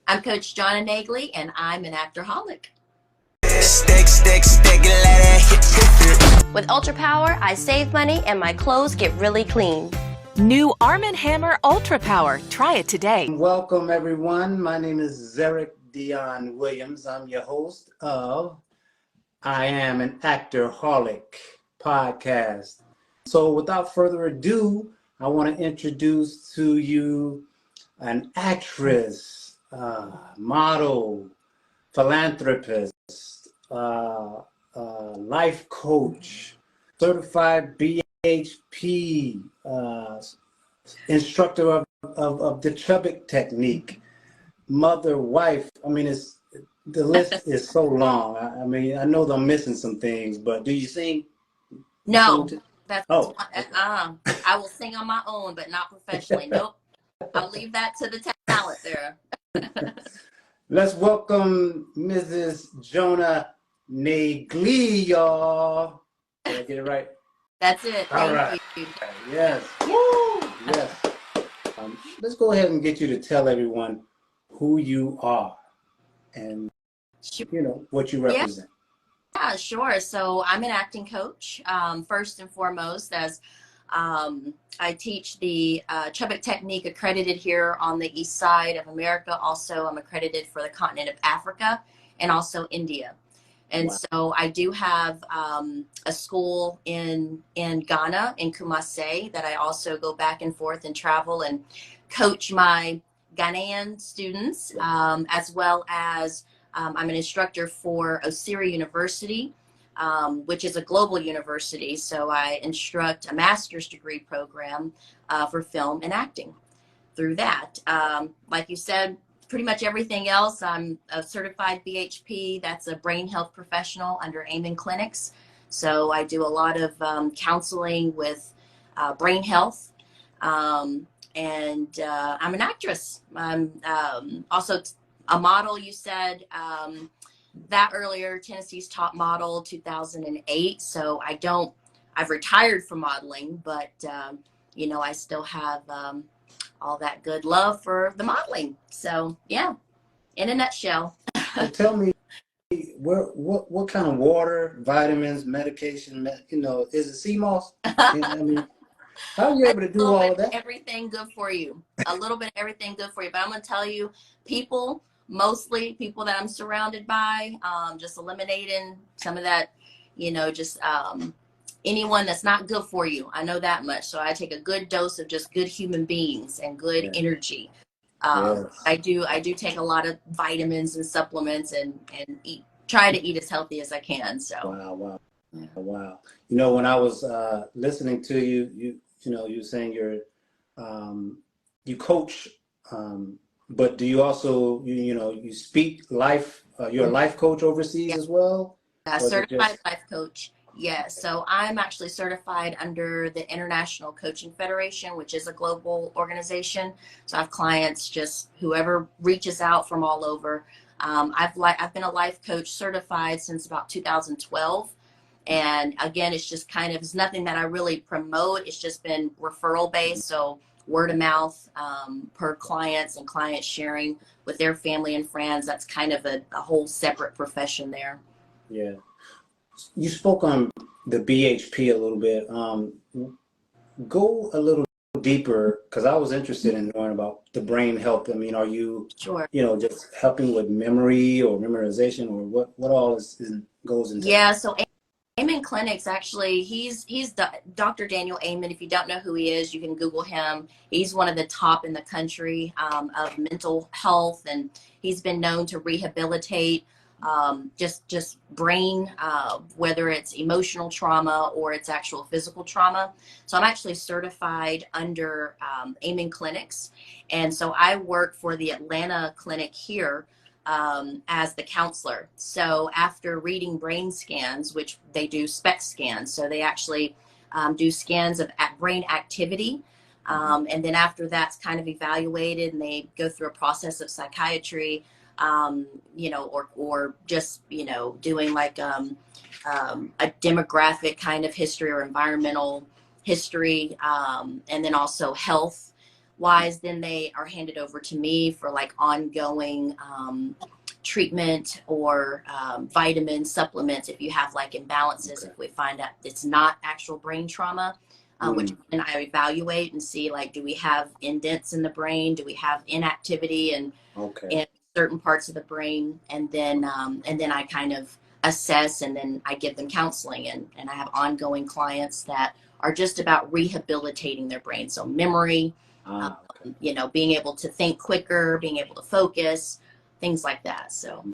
I'm Coach Jonna Naegele, and I'm an ActorHolic. With Ultra Power, I save money and my clothes get really clean. New Arm & Hammer Ultra Power. Try it today. Welcome, everyone. My name is Zerick Dion Williams. I'm your host of I Am an ActorHolic podcast. So without further ado, I want to introduce to you an actress, model, philanthropist, life coach, certified BHP, instructor of the Chubbuck Technique, mother, wife. I mean, the list is so long. I mean, I know I'm missing some things, but do you sing? No, that's okay. I will sing on my own, but not professionally. Nope. I'll leave that to the talent there. Let's welcome Mrs. Jonna Naegele, y'all. Did I get it right? That's it. Thank you. Yes. Woo! Yes. Let's go ahead and get you to tell everyone who you are and what you represent. Yeah, sure. So I'm an acting coach, first and foremost, as I teach the Chubbuck Technique accredited here on the east side of America. Also, I'm accredited for the continent of Africa and also India. And so I do have a school in Ghana, in Kumasi, that I also go back and forth and travel and coach my Ghanaian students, as well as I'm an instructor for Osiri University, which is a global university. So I instruct a master's degree program for film and acting through that. Like you said, pretty much everything else. I'm a certified BHP. That's a brain health professional under Amen Clinics. So I do a lot of counseling with brain health. And I'm an actress. I'm also a model, you said. That earlier, Tennessee's Top Model 2008. So I've retired from modeling, but I still have all that good love for the modeling. So yeah, in a nutshell. So tell me, what kind of water, vitamins, medication, is it sea moss? I mean, how are you able to do all of that? Everything good for you. A little bit of everything good for you. But I'm going to tell you, mostly people that I'm surrounded by, just eliminating some of that, anyone that's not good for you. I know that much. So I take a good dose of just good human beings and good energy. Yes. I do take a lot of vitamins and supplements and try to eat as healthy as I can. So wow. When I was listening to you were saying you coach, but do you also you speak life? You're a life coach overseas as well? Certified life coach. Yeah, so I'm actually certified under the International Coaching Federation, which is a global organization. So I have clients, just whoever reaches out from all over. I've been a life coach certified since about 2012. And again, it's nothing that I really promote. It's just been referral based. So word of mouth per clients and clients sharing with their family and friends. That's kind of a whole separate profession there. Yeah. You spoke on the BHP a little bit. Go a little deeper, because I was interested in knowing about the brain health. I mean, are you, just helping with memory or memorization, or what all goes into? Yeah. So Amen Clinics, actually, he's Dr. Daniel Amen. If you don't know who he is, you can Google him. He's one of the top in the country of mental health, and he's been known to rehabilitate just brain, whether it's emotional trauma or it's actual physical trauma. So I'm actually certified under Amen Clinics. And so I work for the Atlanta clinic here as the counselor. So after reading brain scans, which they do SPECT scans, so they actually do scans of brain activity. And then after that's kind of evaluated and they go through a process of psychiatry, or just, doing like a demographic kind of history or environmental history, and then also health. wise, then they are handed over to me for like ongoing treatment or vitamin supplements if you have like imbalances. Okay. If we find out it's not actual brain trauma, which then I evaluate and see like, do we have indents in the brain? Do we have inactivity and in certain parts of the brain? And then I kind of assess, and then I give them counseling, and I have ongoing clients that are just about rehabilitating their brain. So memory, you know, being able to think quicker, being able to focus, things like that. So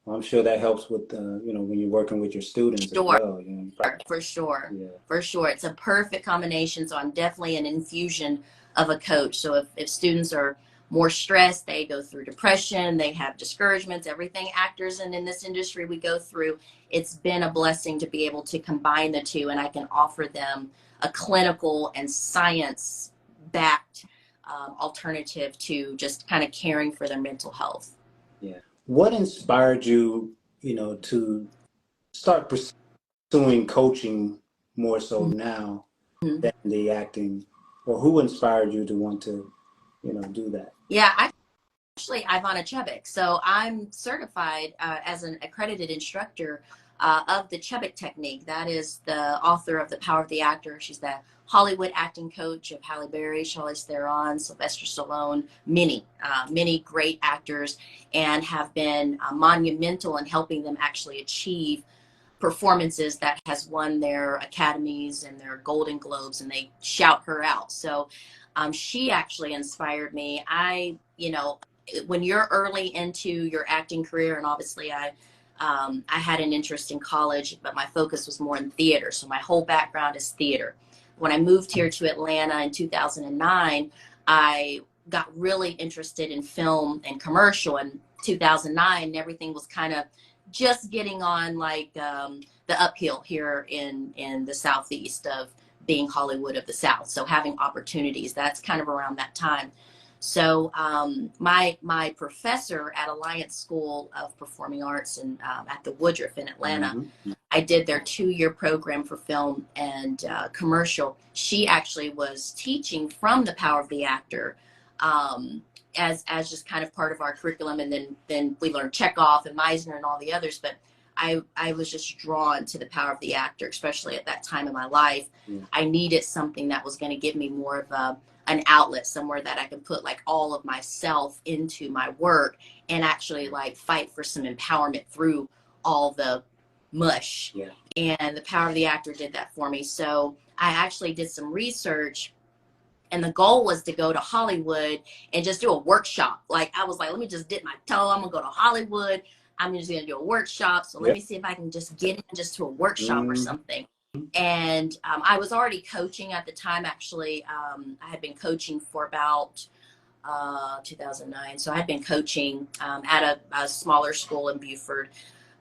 well, I'm sure that helps with you know, when you're working with your students as well. You know, for sure. For sure. It's a perfect combination. So I'm definitely an infusion of a coach. So if students are more stressed, they go through depression, they have discouragements, everything actors and in this industry we go through, it's been a blessing to be able to combine the two, and I can offer them a clinical and science backed alternative to just kind of caring for their mental health. Yeah. What inspired you, you know, to start pursuing coaching more so now than the acting, or who inspired you to want to, you know, do that? Yeah, actually Ivana Chubbuck. So I'm certified as an accredited instructor of the Chubbuck Technique. That is the author of The Power of the Actor. She's the Hollywood acting coach of Halle Berry, Charlize Theron, Sylvester Stallone, many great actors, and have been monumental in helping them actually achieve performances that has won their academies and their Golden Globes, and they shout her out. So she actually inspired me. You know, when you're early into your acting career, and obviously I had an interest in college, but my focus was more in theater. So my whole background is theater. When I moved here to Atlanta in 2009, I got really interested in film and commercial. In 2009, everything was kind of just getting on like the uphill here in the southeast of being Hollywood of the South. So having opportunities, that's kind of around that time. So my professor at Alliance School of Performing Arts and at the Woodruff in Atlanta, I did their 2-year program for film and commercial. She actually was teaching from The Power of the Actor as just kind of part of our curriculum, and then we learned Chekhov and Meisner and all the others. But I was just drawn to The Power of the Actor, especially at that time in my life. I needed something that was going to give me more of an outlet, somewhere that I could put like all of myself into my work and actually like fight for some empowerment through all the mush. And The Power of the Actor did that for me. So I actually did some research, and the goal was to go to Hollywood and just do a workshop. Like I was like, let me just dip my toe. I'm gonna go to Hollywood. I'm just gonna do a workshop. So let me see if I can just get in just to a workshop or something. And I was already coaching at the time. Actually, I had been coaching for about 2009. So I had been coaching at a smaller school in Beaufort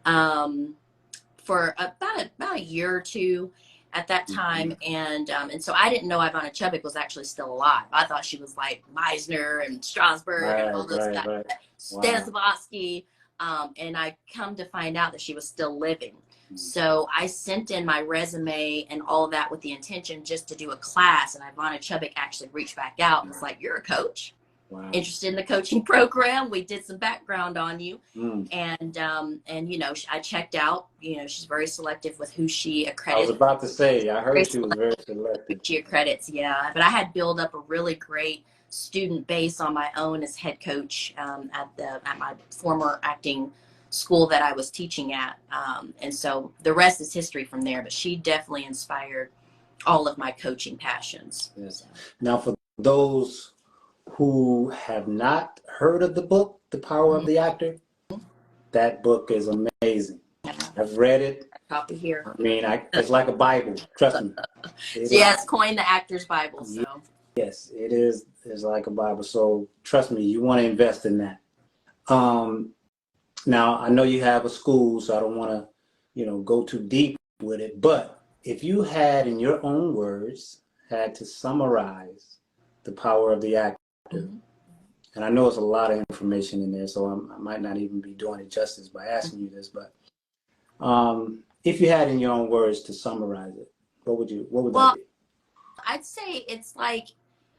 for about a year or two at that time. And so I didn't know Ivana Chubbuck was actually still alive. I thought she was like Meisner and Strasberg and all those guys, Stanislavski. And I come to find out that she was still living. So I sent in my resume and all of that with the intention just to do a class. And Ivana Chubbuck actually reached back out and was like, "You're a coach? Interested in the coaching program? We did some background on you." And you know, I checked out. You know, she's very selective with who she accredits. I was about to say, I heard she was very selective. She accredits, yeah. But I had built up a really great student base on my own as head coach at my former acting school that I was teaching at, and so the rest is history from there. But she definitely inspired all of my coaching passions. So. Now, for those who have not heard of the book, The Power of the Actor, that book is amazing. I've read it. Copy here. I mean, it's like a Bible. Trust me. It's coined the Actor's Bible. So yes, it is. It's like a Bible. So trust me, you want to invest in that. Now, I know you have a school, so I don't want to, you know, go too deep with it. But if you had, in your own words, had to summarize The Power of the Actor, and I know it's a lot of information in there, so I might not even be doing it justice by asking you this, but if you had, in your own words, to summarize it, what would that be? I'd say it's like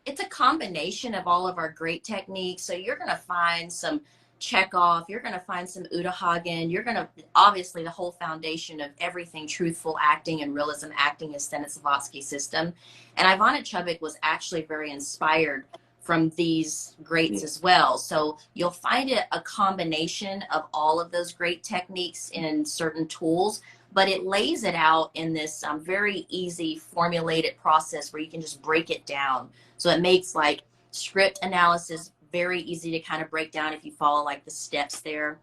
it's a combination of all of our great techniques. So you're going to find some Chekhov, you're going to find some Uta Hagen, you're going to, obviously the whole foundation of everything truthful acting and realism acting is Stanislavski's system. And Ivana Chubbuck was actually very inspired from these greats as well. So you'll find it a combination of all of those great techniques in certain tools, but it lays it out in this very easy formulated process where you can just break it down. So it makes like script analysis very easy to kind of break down if you follow like the steps there.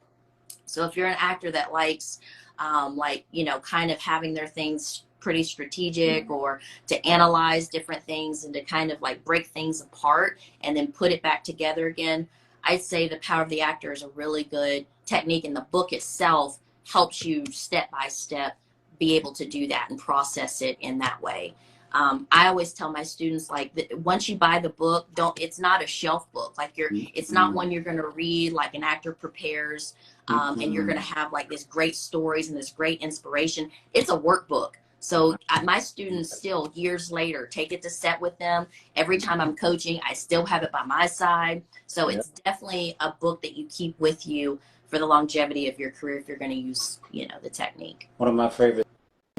So if you're an actor that likes kind of having their things pretty strategic, or to analyze different things and to kind of like break things apart and then put it back together again, I'd say The Power of the Actor is a really good technique, and the book itself helps you step by step be able to do that and process it in that way. I always tell my students, like, that once you buy the book, it's not a shelf book. Like it's not one you're going to read like an actor prepares, and you're going to have like this great stories and this great inspiration. It's a workbook. So my students still years later take it to set with them. Every time I'm coaching, I still have it by my side. So it's definitely a book that you keep with you for the longevity of your career if you're going to use, the technique. One of my favorite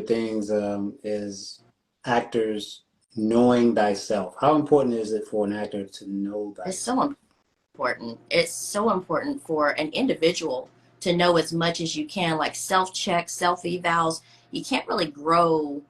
things is actors knowing thyself. How important is it for an actor to know thyself? It's so important. It's so important for an individual to know as much as you can, like self-check, self-evals. You can't really grow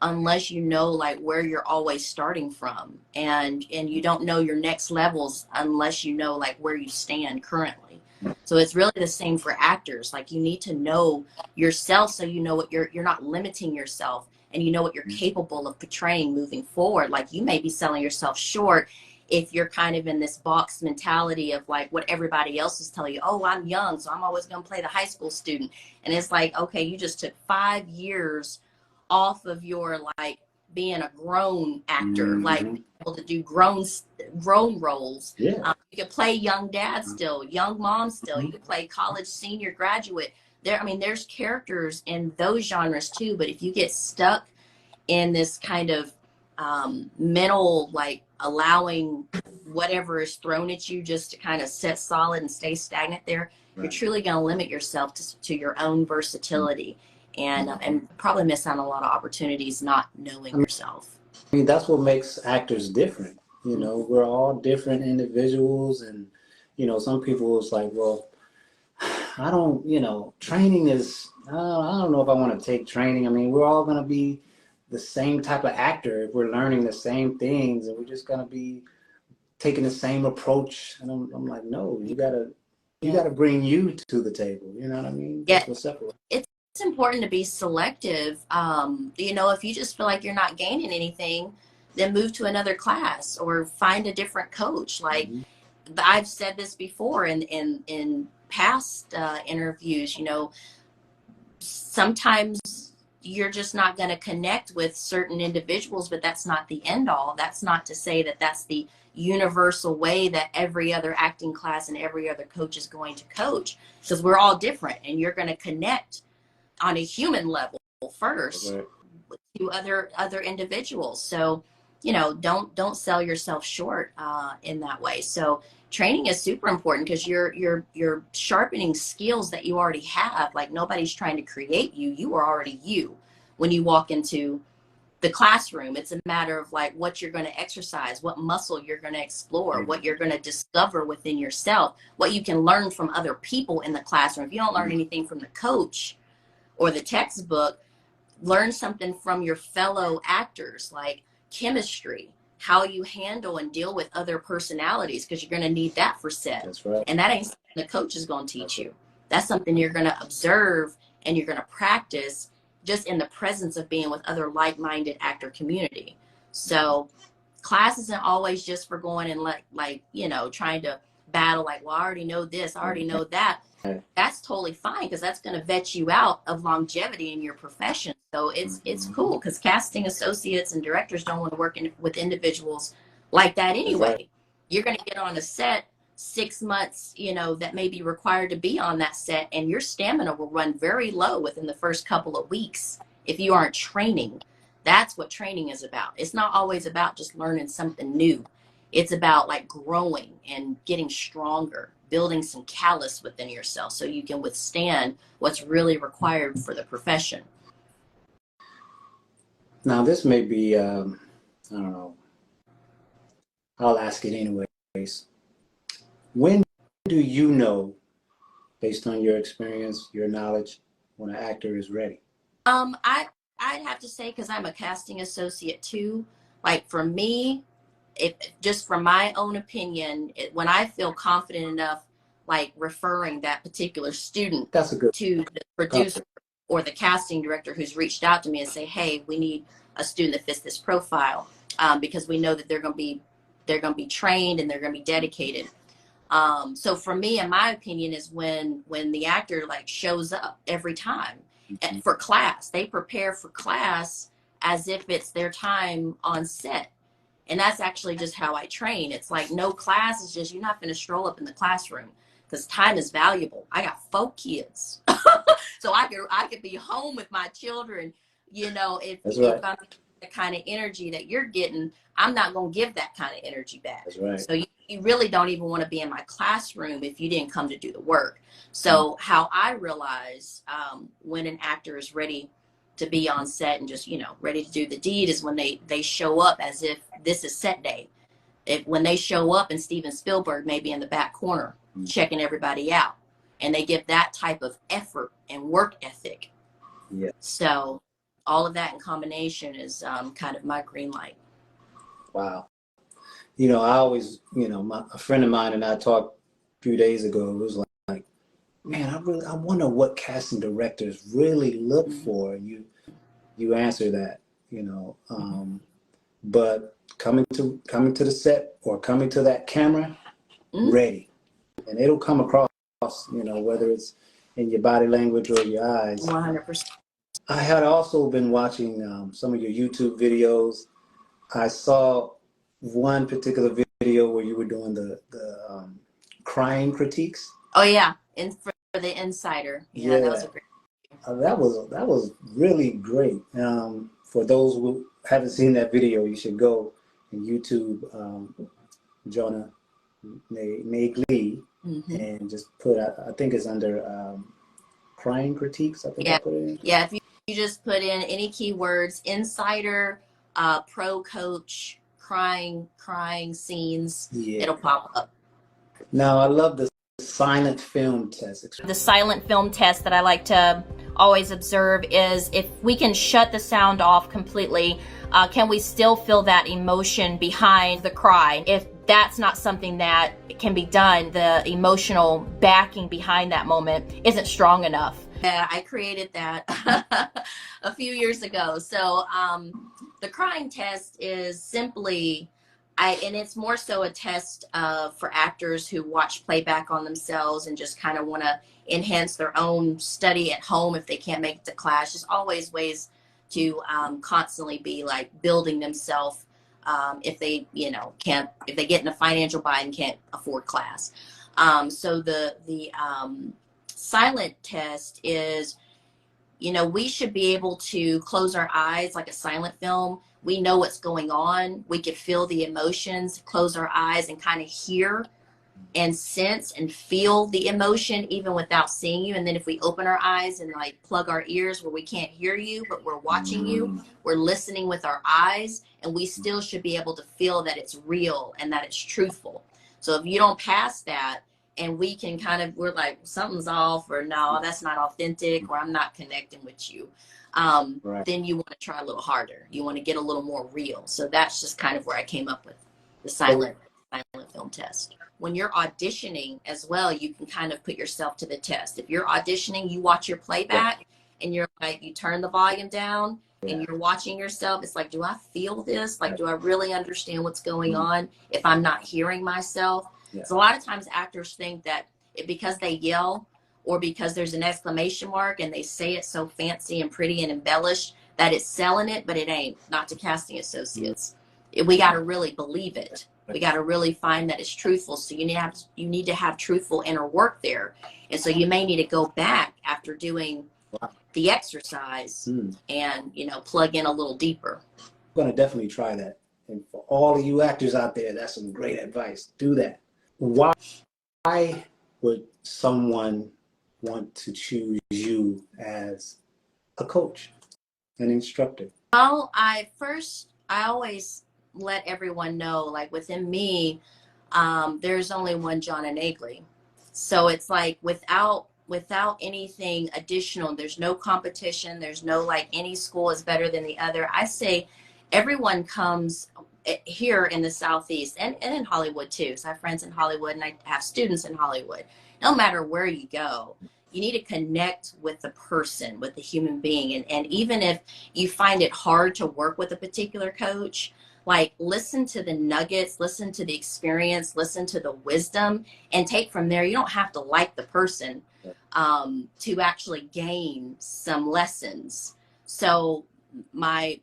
unless you know like where you're always starting from, and you don't know your next levels unless you know like where you stand currently. So it's really the same for actors. Like you need to know yourself so you know what you're not limiting yourself, and you know what you're capable of portraying moving forward. Like you may be selling yourself short if you're kind of in this box mentality of like what everybody else is telling you. Oh, I'm young, so I'm always going to play the high school student. And it's like, okay, you just took 5 years off of your like being a grown actor, like able to do grown roles. You could play young dad still, young mom still. You could play college senior, graduate. There's characters in those genres too. But if you get stuck in this kind of mental, like allowing whatever is thrown at you just to kind of set solid and stay stagnant there, you're truly going to limit yourself to your own versatility, and probably miss out on a lot of opportunities not knowing yourself. That's what makes actors different. We're all different individuals, and some people it's like, well, I don't, training is, I don't know if I want to take training. We're all going to be the same type of actor if we're learning the same things, and we're just going to be taking the same approach. And I'm like, no, you gotta bring you to the table. You know what I mean? Yeah. That's what separates. It's important to be selective. If you just feel like you're not gaining anything, then move to another class or find a different coach. Like I've said this before in past interviews, sometimes you're just not going to connect with certain individuals, but that's not the end all. That's not to say that that's the universal way that every other acting class and every other coach is going to coach, because we're all different, and you're going to connect on a human level first to other individuals. So, don't sell yourself short in that way. So training is super important, because you're sharpening skills that you already have. Like nobody's trying to create you. You are already you when you walk into the classroom. It's a matter of like what you're going to exercise, what muscle you're going to explore, what you're going to discover within yourself, what you can learn from other people in the classroom. If you don't learn anything from the coach or the textbook, learn something from your fellow actors, like chemistry, how you handle and deal with other personalities, because you're going to need that for set. That's right. And that ain't something the coach is going to teach you. That's something you're going to observe and you're going to practice just in the presence of being with other like-minded actor community. So class isn't always just for going and trying to battle like, well, I already know this, I already know that. That's totally fine, because that's going to vet you out of longevity in your profession. So it's cool, because casting associates and directors don't want to work with individuals like that anyway. Right. You're going to get on a set 6 months, that may be required to be on that set, and your stamina will run very low within the first couple of weeks if you aren't training. That's what training is about. It's not always about just learning something new. It's about like growing and getting stronger, building some callus within yourself so you can withstand what's really required for the profession. Now, this may be, I don't know, I'll ask it anyways. When do you know, based on your experience, your knowledge, when an actor is ready? I'd have to say, because I'm a casting associate too, like for me, if just from my own opinion, when I feel confident enough, like referring that particular student That's a good to the producer or the casting director who's reached out to me and say, hey, we need a student that fits this profile, because we know that they're going to be trained and they're going to be dedicated. So for me, in my opinion, is when the actor like shows up every time for class. They prepare for class as if it's their time on set. And that's actually just how I train. It's like no class is just, you're not going to stroll up in the classroom because time is valuable. I got 4 kids. So I could be home with my children. You know, if I'm the kind of energy that you're getting, I'm not going to give that kind of energy back. That's right. So you really don't even want to be in my classroom if you didn't come to do the work. So how I realize when an actor is ready to be on set and just, you know, ready to do the deed is when they show up as if this is set day. When they show up and Steven Spielberg may be in the back corner checking everybody out, and they give that type of effort and work ethic. Yeah. So all of that in combination is kind of my green light. Wow. You know, I always, you know, a friend of mine and I talked a few days ago. It was like, man, I wonder what casting directors really look for. And you answer that, you know. But coming to the set or coming to that camera, ready, and it'll come across, you know, whether it's in your body language or your eyes. 100%. I had also been watching some of your YouTube videos. I saw one particular video where you were doing the crying critiques. Oh yeah, for the Insider. Yeah, that was a great. That was really great. For those who haven't seen that video, you should go and YouTube Jonna Naegele and just put, I think it's under crying critiques. I think I put it in. Yeah, if you just put in any keywords, Insider, pro coach, crying scenes, it'll pop up. Now, I love the silent film test. The silent film test that I like to always observe is if we can shut the sound off completely, can we still feel that emotion behind the cry? If that's not something that can be done, the emotional backing behind that moment isn't strong enough. Yeah, I created that a few years ago. So the crying test is simply, and it's more so a test for actors who watch playback on themselves and just kind of want to enhance their own study at home if they can't make it to class. There's always ways to constantly be like building themselves if they, you know, if they get in a financial bind and can't afford class. So the silent test is, you know, we should be able to close our eyes like a silent film. We know what's going on. We could feel the emotions, close our eyes and kind of hear and sense and feel the emotion even without seeing you. And then if we open our eyes and like plug our ears where we can't hear you, but we're watching you, we're listening with our eyes, and we still should be able to feel that it's real and that it's truthful. So if you don't pass that, and we can kind of, we're like, something's off, or no, that's not authentic, or I'm not connecting with you. Then you want to try a little harder. You want to get a little more real. So that's just kind of where I came up with the silent film test. When you're auditioning as well, you can kind of put yourself to the test. If you're auditioning, you watch your playback and you're like, you turn the volume down and you're watching yourself. It's like, do I feel this? Like, do I really understand what's going on if I'm not hearing myself? So a lot of times actors think that because they yell or because there's an exclamation mark and they say it so fancy and pretty and embellished that it's selling it, but it ain't. Not to casting associates. We got to really believe it. We got to really find that it's truthful. So you need to have truthful inner work there. And so you may need to go back after doing the exercise and, you know, plug in a little deeper. I'm going to definitely try that. And for all of you actors out there, that's some great advice. Do that. Why would someone want to choose you as a coach, an instructor? Well, I always let everyone know, like within me, there's only one Jonna Naegele. So it's like without anything additional, there's no competition. There's no like any school is better than the other. I say everyone comes here in the Southeast and in Hollywood too. So I have friends in Hollywood and I have students in Hollywood. No matter where you go, you need to connect with the person, with the human being. And even if you find it hard to work with a particular coach, like listen to the nuggets, listen to the experience, listen to the wisdom, and take from there. You don't have to like the person to actually gain some lessons. So I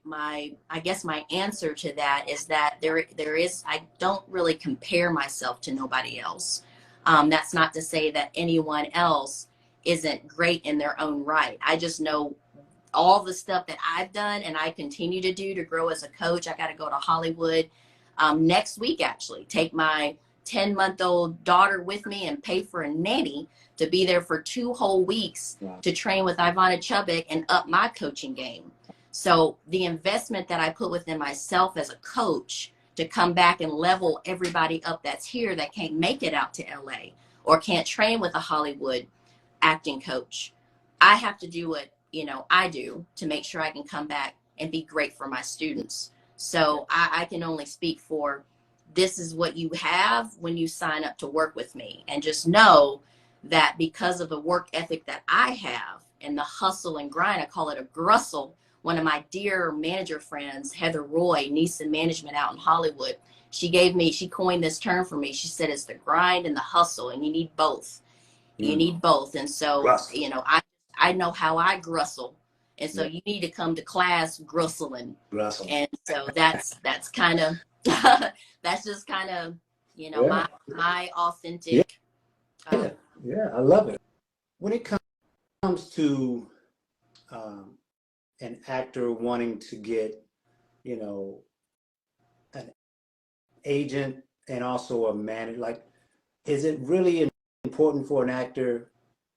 guess my answer to that is that I don't really compare myself to nobody else. That's not to say that anyone else isn't great in their own right. I just know all the stuff that I've done and I continue to do to grow as a coach. I got to go to Hollywood next week, actually, take my 10-month-old daughter with me and pay for a nanny to be there for 2 whole weeks to train with Ivana Chubbuck and up my coaching game. So the investment that I put within myself as a coach to come back and level everybody up that's here that can't make it out to LA or can't train with a Hollywood acting coach, I have to do what I do to make sure I can come back and be great for my students. So I can only speak for, this is what you have when you sign up to work with me. And just know that because of the work ethic that I have and the hustle and grind, I call it a grussle. One of my dear manager friends, Heather Roy, Neeson Management out in Hollywood, she coined this term for me. She said, it's the grind and the hustle, and you need both. You need both. And so, I know how I grussle. And so you need to come to class grussling. And so that's kind of, that's just kind of, my authentic. Yeah, I love it. When it comes to an actor wanting to get, an agent and also a manager, like, is it really important for an actor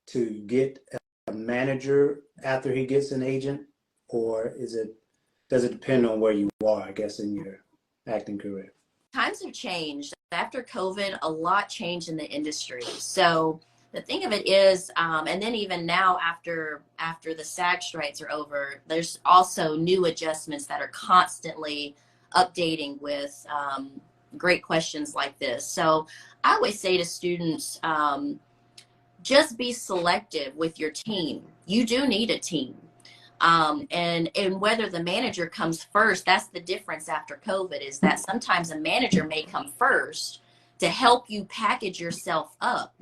to get a manager after he gets an agent, or does it depend on where you are, I guess, in your acting career? Times have changed. After COVID, a lot changed in the industry. So the thing of it is, and then even now after the SAG strikes are over, there's also new adjustments that are constantly updating with great questions like this. So I always say to students, just be selective with your team. You do need a team. And whether the manager comes first, that's the difference after COVID, is that sometimes a manager may come first to help you package yourself up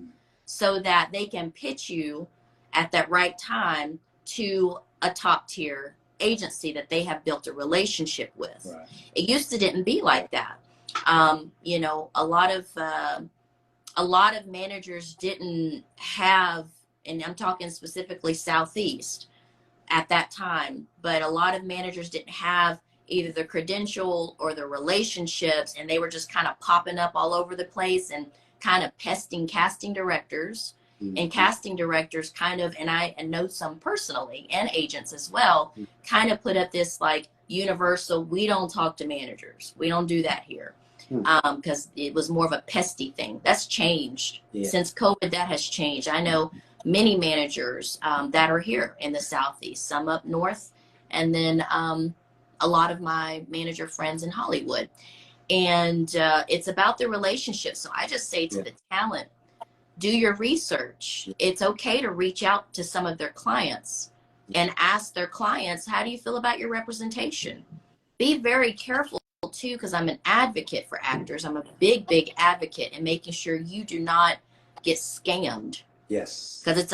so that they can pitch you at that right time to a top tier agency that they have built a relationship with. Right. It used to didn't be like that. A lot of managers didn't have, and I'm talking specifically Southeast at that time, but a lot of managers didn't have either the credential or the relationships, and they were just kind of popping up all over the place and kind of pesting casting directors. Mm-hmm. And casting directors kind of, and I know some personally, and agents as well, kind of put up this like universal, we don't talk to managers. We don't do that here. Because it was more of a pesty thing. That's changed. Since COVID. That has changed. I know many managers that are here in the Southeast, some up north, and then a lot of my manager friends in Hollywood. And it's about the relationship. So I just say to the talent, do your research. It's okay to reach out to some of their clients and ask their clients, how do you feel about your representation? Be very careful too, because I'm an advocate for actors. I'm a big advocate in making sure you do not get scammed. Yes. Because it's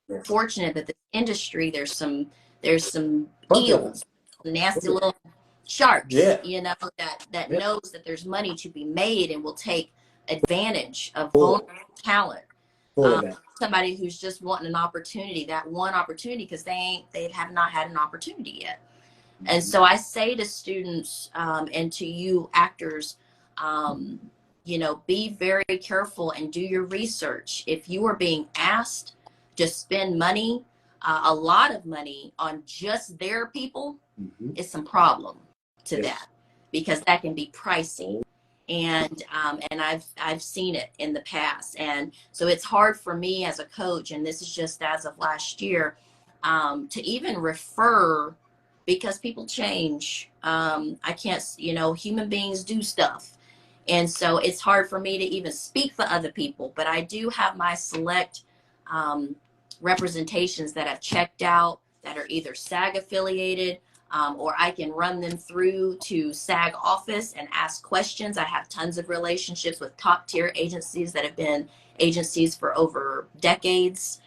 unfortunate that the industry, there's some eels, nasty little sharks, that knows that there's money to be made and will take advantage of vulnerable talent. Somebody who's just wanting an opportunity, that one opportunity, because they have not had an opportunity yet. And so I say to students and to you actors, you know, be very careful and do your research. If you are being asked to spend money, a lot of money on just their people, it's some problem to that, because that can be pricey. And I've seen it in the past. And so it's hard for me as a coach, and this is just as of last year, to even refer, because people change. I can't, you know, human beings do stuff. And so it's hard for me to even speak for other people, but I do have my select representations that have checked out, that are either SAG affiliated, or I can run them through to SAG office and ask questions. I have tons of relationships with top tier agencies that have been agencies for over decades.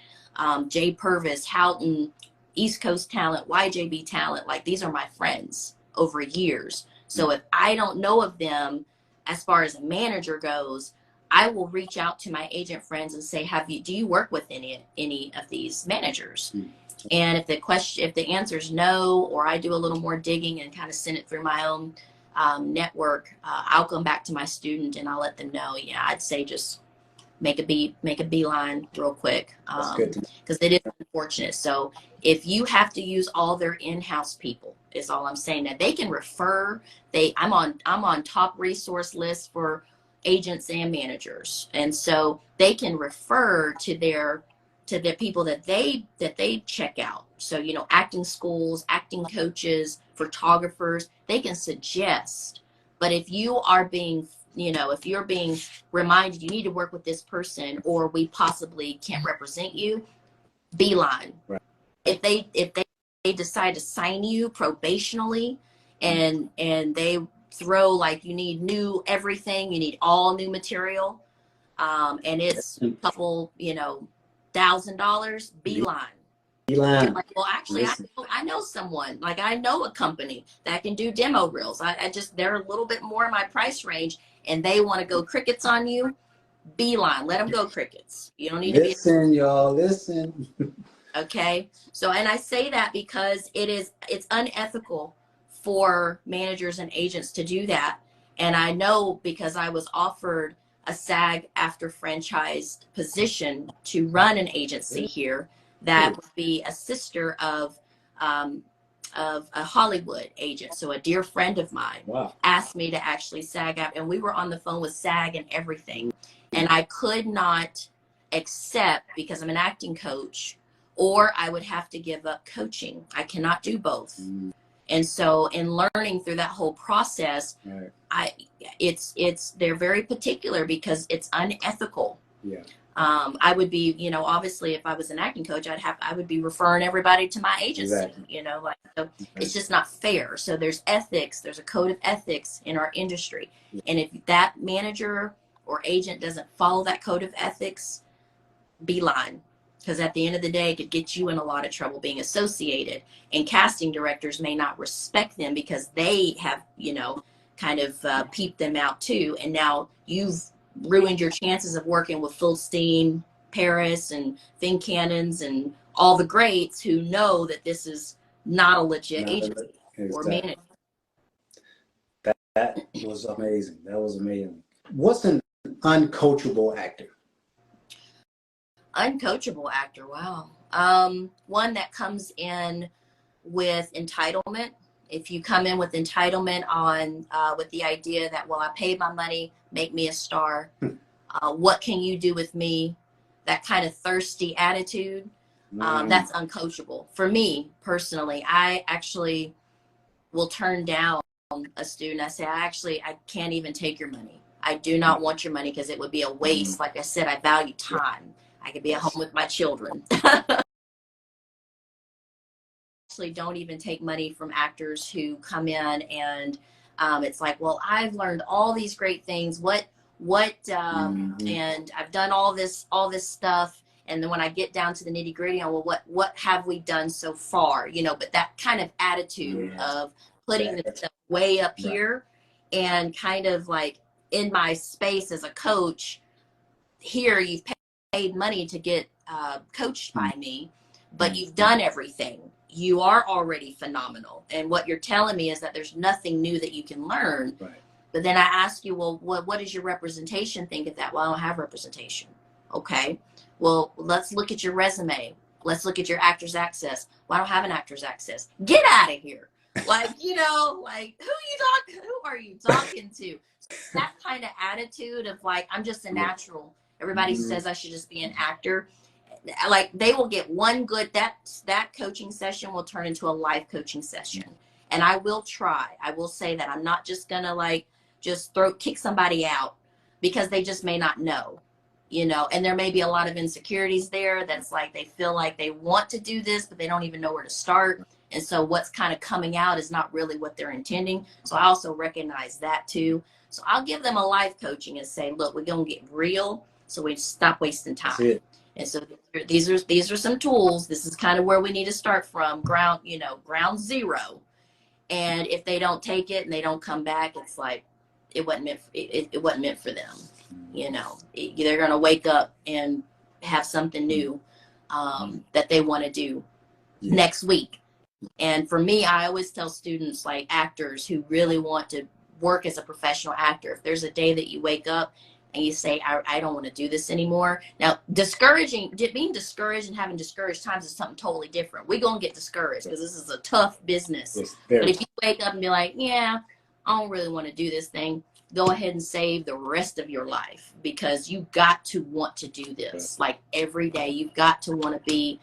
J Purvis, Houghton, East Coast Talent, YJB Talent, like these are my friends over years. So if I don't know of them, as far as a manager goes, I will reach out to my agent friends and say, do you work with any of these managers? And if the answer is no, or I do a little more digging and kind of send it through my own network, I'll come back to my student and I'll let them know. Yeah, I'd say just make a beeline real quick, because it is unfortunate. So if you have to use all their in-house people, is all I'm saying. That they can refer. I'm on top resource lists for agents and managers, and so they can refer to their people that they check out. So, you know, acting schools, acting coaches, photographers, they can suggest. But if you are being, you know, if you're being reminded you need to work with this person, or we possibly can't represent you, beeline. Right. If they decide to sign you probationally, and they throw like, you need new everything, you need all new material, and it's a couple, you know, $1,000, beeline. Like, well, actually, I know someone, like I know a company that can do demo reels. I just, they're a little bit more in my price range, and they want to go crickets on you. Beeline, let them go crickets. You don't need to be. Listen, y'all, listen. Okay. So, and I say that because it's unethical for managers and agents to do that. And I know, because I was offered a SAG after franchised position to run an agency here that would be a sister of a Hollywood agent. So a dear friend of mine asked me to actually SAG out, and we were on the phone with SAG and everything. And I could not accept, because I'm an acting coach, or I would have to give up coaching. I cannot do both. And so in learning through that whole process, they're very particular, because it's unethical. Yeah. I would be, you know, obviously if I was an acting coach, I would be referring everybody to my agency, you know, like, so it's just not fair. So there's ethics, there's a code of ethics in our industry. And if that manager or agent doesn't follow that code of ethics, beeline. Because at the end of the day, it could get you in a lot of trouble being associated. And casting directors may not respect them because they have, you know, kind of peeped them out too. And now you've ruined your chances of working with Fullstein, Paris, and Finn Cannons, and all the greats who know that this is not a legit agency or manager. That was amazing. That was amazing. What's an uncoachable actor? Uncoachable actor, wow. One that comes in with entitlement. If you come in with entitlement on with the idea that, well, I paid my money, make me a star. What can you do with me? That kind of thirsty attitude, that's uncoachable. For me personally, I actually will turn down a student. I say, I can't even take your money. I do not want your money, because it would be a waste. Like I said, I value time. I could be at home with my children. Actually don't even take money from actors who come in and it's like, well, I've learned all these great things. And I've done all this stuff. And then when I get down to the nitty gritty on, well, what have we done so far? You know, but that kind of attitude of putting the stuff way up here, and kind of like, in my space as a coach here, you've paid money to get coached by me, but you've done everything. you are already phenomenal. And what you're telling me is that there's nothing new that you can learn. Right. But then I ask you, well, what does your representation think of that? Well, I don't have representation. Okay. Well, let's look at your resume. Let's look at your actor's access. Well, I don't have an actor's access. Get out of here. Like, you know, like who are you talking to? So that kind of attitude of like, I'm just a natural. Everybody says I should just be an actor. Like they will get one good, that coaching session will turn into a live coaching session. And I will try. I will say that I'm not just gonna like just kick somebody out because they just may not know, you know, and there may be a lot of insecurities there. That's like, they feel like they want to do this, but they don't even know where to start. And so what's kind of coming out is not really what they're intending. So I also recognize that too. So I'll give them a life coaching and say, look, we're going to get real. So we stop wasting time. And so these are some tools. This is kind of where we need to start from ground zero. And if they don't take it and they don't come back, it's like, it wasn't meant for them. You know, they're going to wake up and have something new that they want to do next week. And for me, I always tell students, like actors who really want to work as a professional actor, if there's a day that you wake up and you say, I don't want to do this anymore. Now, being discouraged and having discouraged times is something totally different. We're going to get discouraged because this is a tough business. But if you wake up and be like, yeah, I don't really want to do this thing, go ahead and save the rest of your life, because you got to want to do this. Like every day, you've got to want to be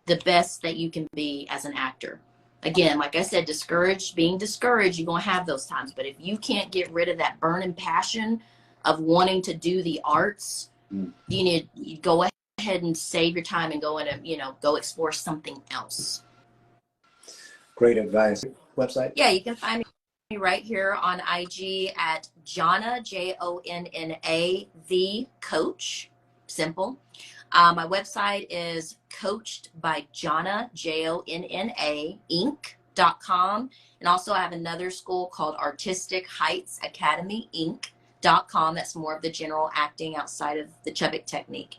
the best that you can be as an actor. Again, like I said, being discouraged, you're going to have those times. But if you can't get rid of that burning passion of wanting to do the arts, you go ahead and save your time and go go explore something else. Great advice. Website? Yeah, you can find me right here on IG at Jonna, Jonna, the coach. Simple. My website is coached by Jonna, Jonna, Inc.com. And also I have another school called Artistic Heights Academy, Inc.com. That's more of the general acting outside of the Chubbuck Technique.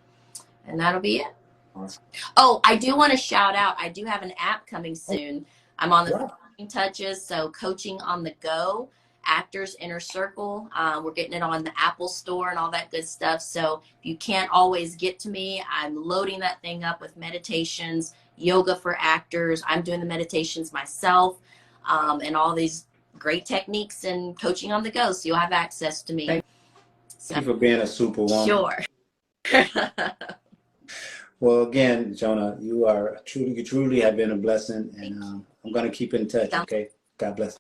And that'll be it. Awesome. Oh, I do want to shout out, I do have an app coming soon. I'm on the touches, so Coaching on the Go, Actors Inner Circle. We're getting it on the Apple Store and all that good stuff. So if you can't always get to me, I'm loading that thing up with meditations, yoga for actors. I'm doing the meditations myself, and all these great techniques and coaching on the go. So you'll have access to me. Thank you for being a superwoman. Sure. Well, again, Jonna, you truly have been a blessing, and I'm going to keep in touch. Okay. God bless.